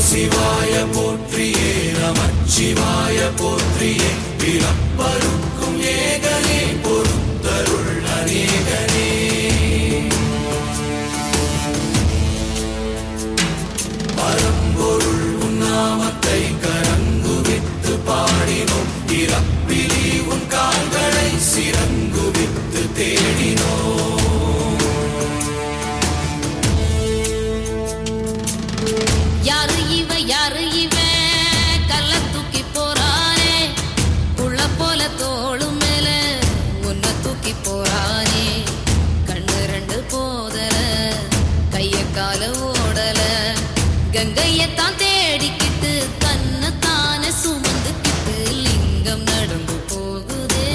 சிவாய போற்றியே நமச்சிவாய போற்றியே பிறப்பருக்கும் ஏகனே பொறுத்தருள் அநேகனே பரம்பொருள் உன்னாமத்தை கரங்குவித்து பாடினோம் இறப்பிலி உன் கால்களை சிறங்குவித்து தேடினோம் யாரு இவன் கல்ல தூக்கி போறானே புள்ள போல தோளு மேல உன்னை தூக்கி போறானே கண்ணு ரெண்டு போதல கைய கால ஓடல கங்கையத்தான் தேடிக்கிட்டு தன்னை தானே சுமந்துக்கிட்டு லிங்கம் நடந்து போகுதே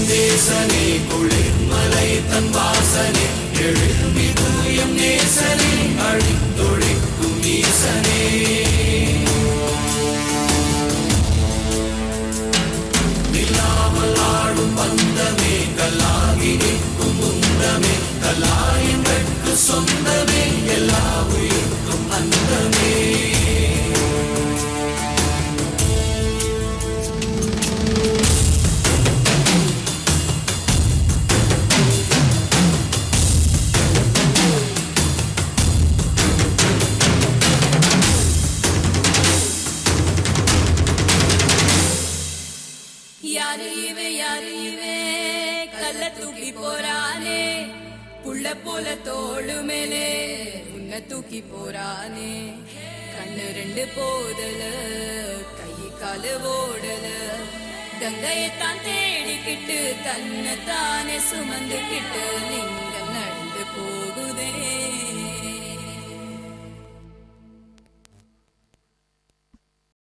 நேசனே குளிர்மலை தன் வாசனே எழுமிது எம் நேசனே அழித்தொழிக்கும் ஈசனே நில்லாமல் ஆடும் பந்தமே கல்லாகி நிற்கும் முந்தமே கல்லாயங்களுக்கு சொந்தமே எல்லா உயிர்க்கும் அந்தமே யாரு இவே கல்ல தூக்கி போறானே புள்ள போல தோளு மேலே உன்னை தூக்கி போறானே கண்ணு ரெண்டு போதல கை காலு ஓடல கங்கையத்தான் தேடிக்கிட்டு தன்னை தானே சுமந்துக்கிட்டு லிங்கம்